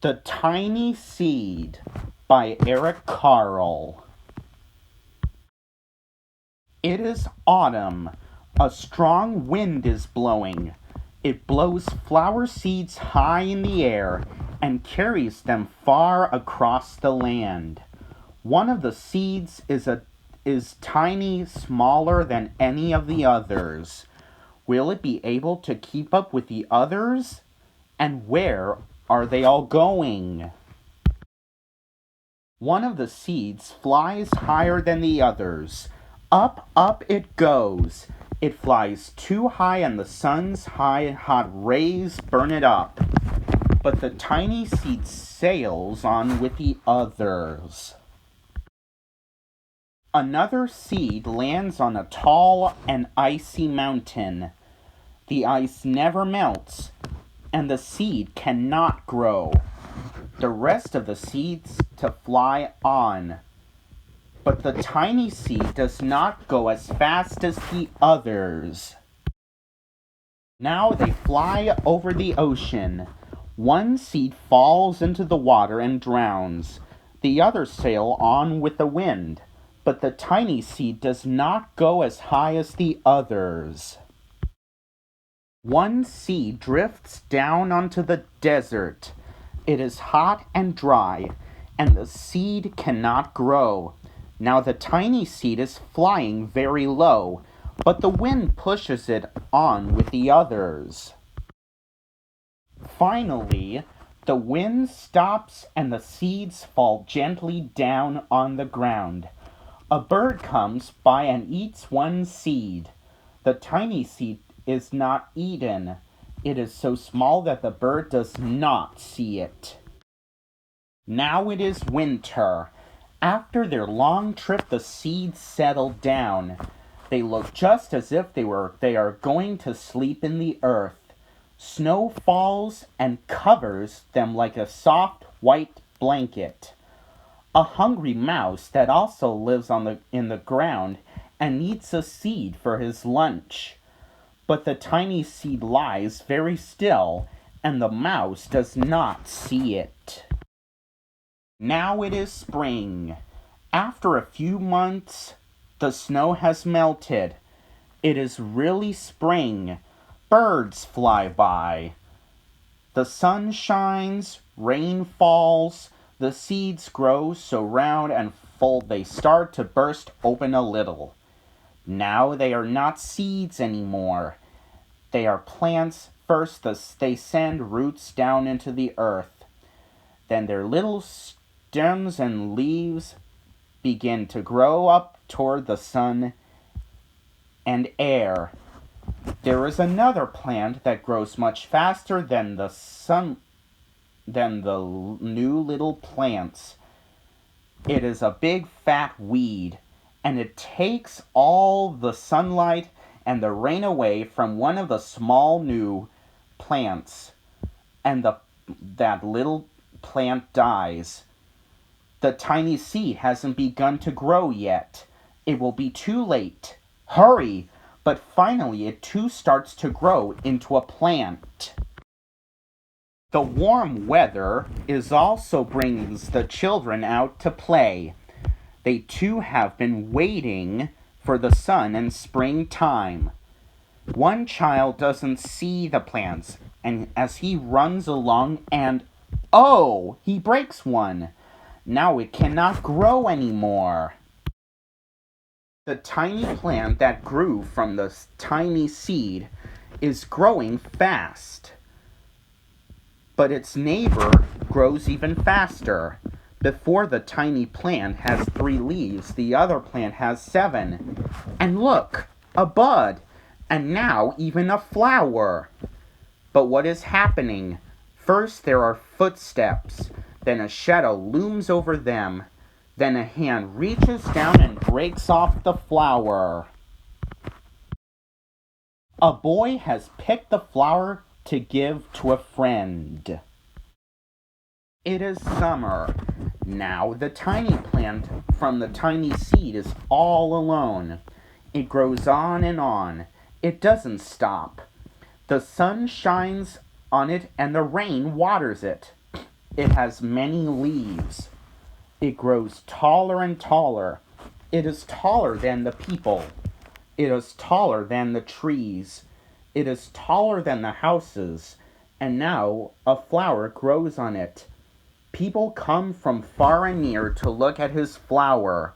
The Tiny Seed by Eric Carle. It is autumn. A strong wind is blowing. It blows flower seeds high in the air and carries them far across the land. One of the seeds is tiny, smaller than any of the others. Will it be able to keep up with the others? And where are they all going? One of the seeds flies higher than the others. Up, up it goes. It flies too high and the sun's hot rays burn it up. But the tiny seed sails on with the others. Another seed lands on a tall and icy mountain. The ice never melts, and the seed cannot grow. The rest of the seeds to fly on. But the tiny seed does not go as fast as the others. Now they fly over the ocean. One seed falls into the water and drowns. The others sail on with the wind. But the tiny seed does not go as high as the others. One seed drifts down onto the desert. It is hot and dry, and the seed cannot grow. Now the tiny seed is flying very low, but the wind pushes it on with the others. Finally, the wind stops and the seeds fall gently down on the ground. A bird comes by and eats one seed. The tiny seed is not eaten. It is so small that the bird does not see it. Now it is winter. After their long trip, the seeds settle down. They look just as if they are going to sleep in the earth. Snow falls and covers them like a soft white blanket. A hungry mouse that also lives in the ground and eats a seed for his lunch. But the tiny seed lies very still, and the mouse does not see it. Now it is spring. After a few months, the snow has melted. It is really spring. Birds fly by. The sun shines, rain falls, the seeds grow so round and full they start to burst open a little. Now they are not seeds anymore. They are plants. First, they send roots down into the earth. Then their little stems and leaves begin to grow up toward the sun and air. There is another plant that grows much faster than the new little plants. It is a big fat weed, and it takes all the sunlight and the rain away from one of the small new plants, and that little plant dies. The tiny seed hasn't begun to grow yet. It will be too late. Hurry! But finally it too starts to grow into a plant. The warm weather also brings the children out to play. They too have been waiting for the sun and springtime. One child doesn't see the plants, and as he runs along he breaks one. Now it cannot grow anymore. The tiny plant that grew from the tiny seed is growing fast. But its neighbor grows even faster. Before the tiny plant has 3 leaves, the other plant has 7. And look, a bud, and now even a flower. But what is happening? First there are footsteps, then a shadow looms over them, then a hand reaches down and breaks off the flower. A boy has picked the flower to give to a friend. It is summer. Now the tiny plant from the tiny seed is all alone. It grows on and on. It doesn't stop. The sun shines on it and the rain waters it. It has many leaves. It grows taller and taller. It is taller than the people. It is taller than the trees. It is taller than the houses. And now a flower grows on it. People come from far and near to look at his flower.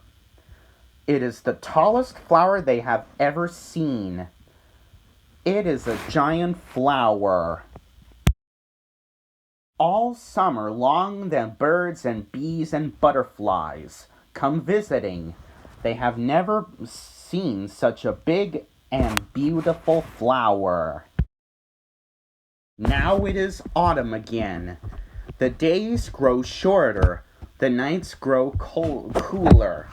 It is the tallest flower they have ever seen. It is a giant flower. All summer long the birds and bees and butterflies come visiting. They have never seen such a big and beautiful flower. Now it is autumn again. The days grow shorter, the nights grow cooler,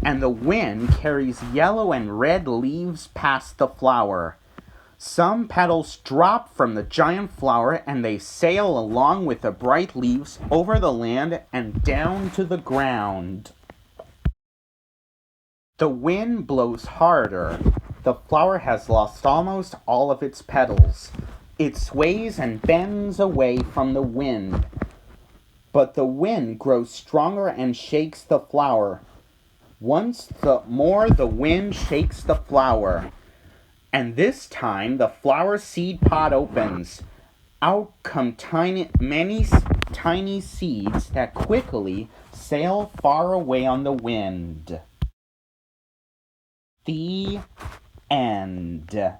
and the wind carries yellow and red leaves past the flower. Some petals drop from the giant flower and they sail along with the bright leaves over the land and down to the ground. The wind blows harder. The flower has lost almost all of its petals. It sways and bends away from the wind. But the wind grows stronger and shakes the flower. Once more the wind shakes the flower. And this time the flower seed pod opens. Out come many tiny seeds that quickly sail far away on the wind. The end.